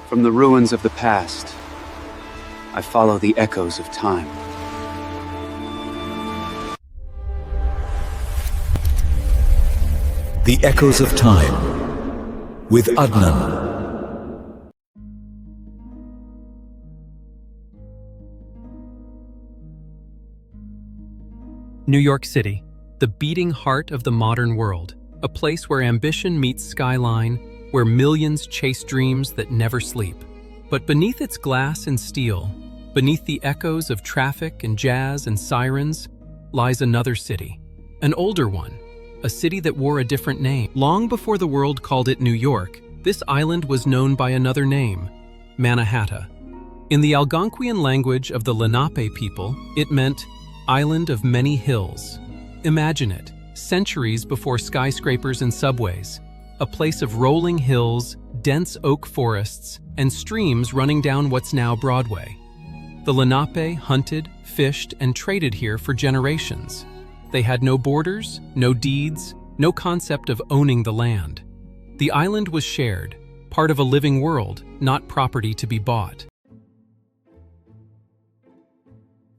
From the ruins of the past, I follow the echoes of time. The Echoes of Time with Adnan. New York City, the beating heart of the modern world, a place where ambition meets skyline, where millions chase dreams that never sleep. But beneath its glass and steel, beneath the echoes of traffic and jazz and sirens, lies another city, an older one, a city that wore a different name. Long before the world called it New York, this island was known by another name, Mannahatta. In the Algonquian language of the Lenape people, it meant Island of Many Hills. Imagine it, centuries before skyscrapers and subways, a place of rolling hills, dense oak forests, and streams running down what's now Broadway. The Lenape hunted, fished, and traded here for generations. They had no borders, no deeds, no concept of owning the land. The island was shared, part of a living world, not property to be bought.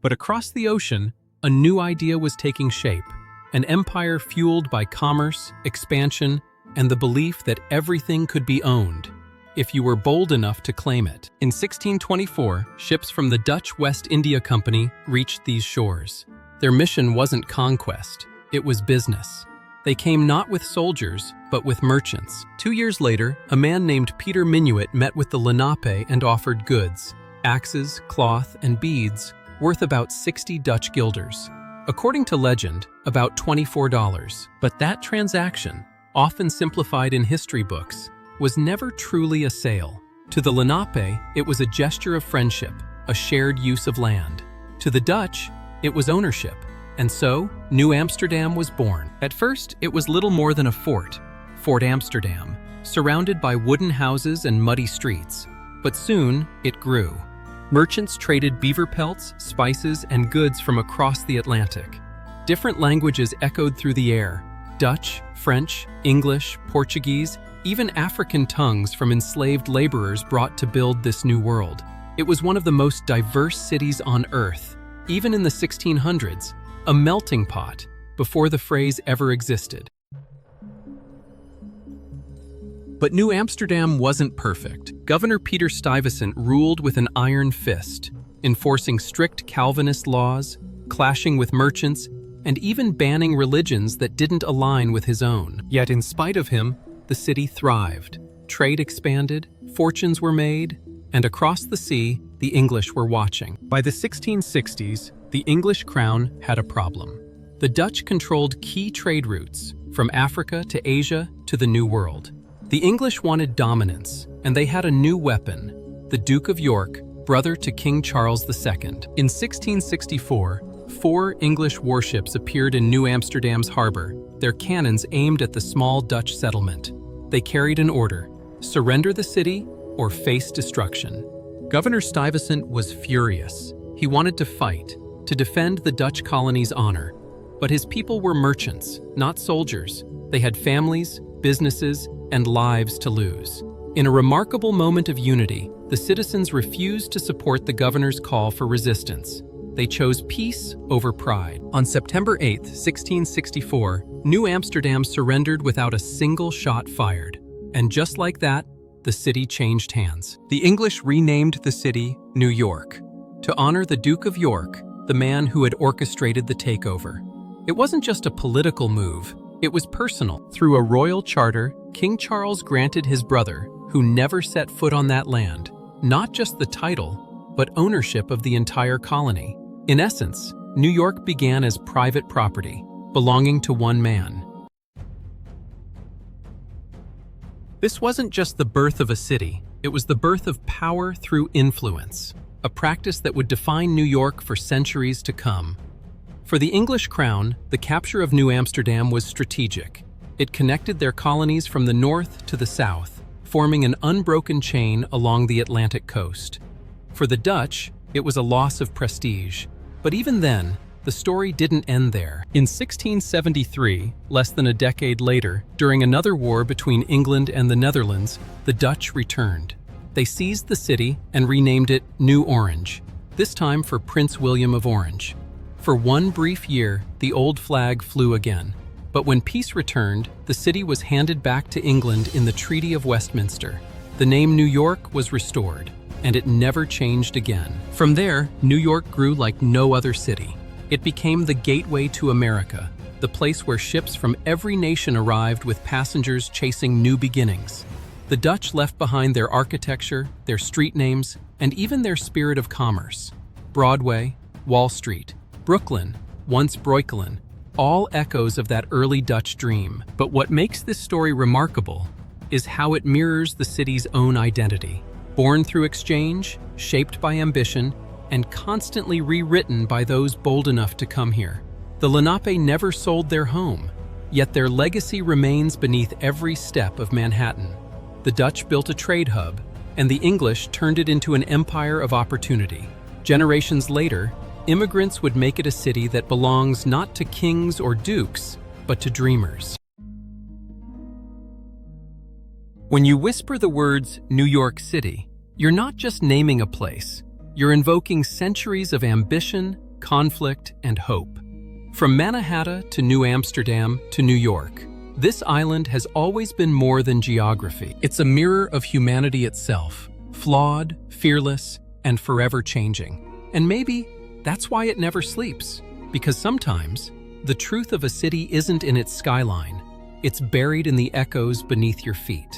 But across the ocean, a new idea was taking shape, an empire fueled by commerce, expansion, and the belief that everything could be owned, if you were bold enough to claim it. In 1624, ships from the Dutch West India Company reached these shores. Their mission wasn't conquest, it was business. They came not with soldiers, but with merchants. 2 years later, a man named Peter Minuit met with the Lenape and offered goods, axes, cloth, and beads, worth about 60 Dutch guilders. According to legend, about $24. But that transaction, often simplified in history books, was never truly a sale. To the Lenape, it was a gesture of friendship, a shared use of land. To the Dutch, it was ownership, and so New Amsterdam was born. At first, it was little more than a fort, Fort Amsterdam, surrounded by wooden houses and muddy streets. But soon, it grew. Merchants traded beaver pelts, spices, and goods from across the Atlantic. Different languages echoed through the air: Dutch, French, English, Portuguese, even African tongues from enslaved laborers brought to build this new world. It was one of the most diverse cities on Earth. Even in the 1600s, a melting pot, before the phrase ever existed. But New Amsterdam wasn't perfect. Governor Peter Stuyvesant ruled with an iron fist, enforcing strict Calvinist laws, clashing with merchants, and even banning religions that didn't align with his own. Yet in spite of him, the city thrived. Trade expanded, fortunes were made, and across the sea, the English were watching. By the 1660s, the English crown had a problem. The Dutch controlled key trade routes, from Africa to Asia to the New World. The English wanted dominance, and they had a new weapon, the Duke of York, brother to King Charles II. In 1664, 4 English warships appeared in New Amsterdam's harbor, their cannons aimed at the small Dutch settlement. They carried an order: surrender the city or face destruction. Governor Stuyvesant was furious. He wanted to fight, to defend the Dutch colony's honor. But his people were merchants, not soldiers. They had families, businesses, and lives to lose. In a remarkable moment of unity, the citizens refused to support the governor's call for resistance. They chose peace over pride. On September 8, 1664, New Amsterdam surrendered without a single shot fired. And just like that, the city changed hands. The English renamed the city New York, to honor the Duke of York, the man who had orchestrated the takeover. It wasn't just a political move, it was personal. Through a royal charter, King Charles granted his brother, who never set foot on that land, not just the title, but ownership of the entire colony. In essence, New York began as private property, belonging to one man. This wasn't just the birth of a city, it was the birth of power through influence, a practice that would define New York for centuries to come. For the English crown, the capture of New Amsterdam was strategic. It connected their colonies from the north to the south, forming an unbroken chain along the Atlantic coast. For the Dutch, it was a loss of prestige. But even then, the story didn't end there. In 1673, less than a decade later, during another war between England and the Netherlands, the Dutch returned. They seized the city and renamed it New Orange, this time for Prince William of Orange. For one brief year, the old flag flew again. But when peace returned, the city was handed back to England in the Treaty of Westminster. The name New York was restored, and it never changed again. From there, New York grew like no other city. It became the gateway to America, the place where ships from every nation arrived with passengers chasing new beginnings. The Dutch left behind their architecture, their street names, and even their spirit of commerce. Broadway, Wall Street, Brooklyn, once Breukelen, all echoes of that early Dutch dream. But what makes this story remarkable is how it mirrors the city's own identity. Born through exchange, shaped by ambition, and constantly rewritten by those bold enough to come here. The Lenape never sold their home, yet their legacy remains beneath every step of Manhattan. The Dutch built a trade hub, and the English turned it into an empire of opportunity. Generations later, immigrants would make it a city that belongs not to kings or dukes, but to dreamers. When you whisper the words New York City, you're not just naming a place, you're invoking centuries of ambition, conflict, and hope. From Manhattan to New Amsterdam to New York, this island has always been more than geography. It's a mirror of humanity itself, flawed, fearless, and forever changing. And maybe that's why it never sleeps, because sometimes the truth of a city isn't in its skyline, it's buried in the echoes beneath your feet.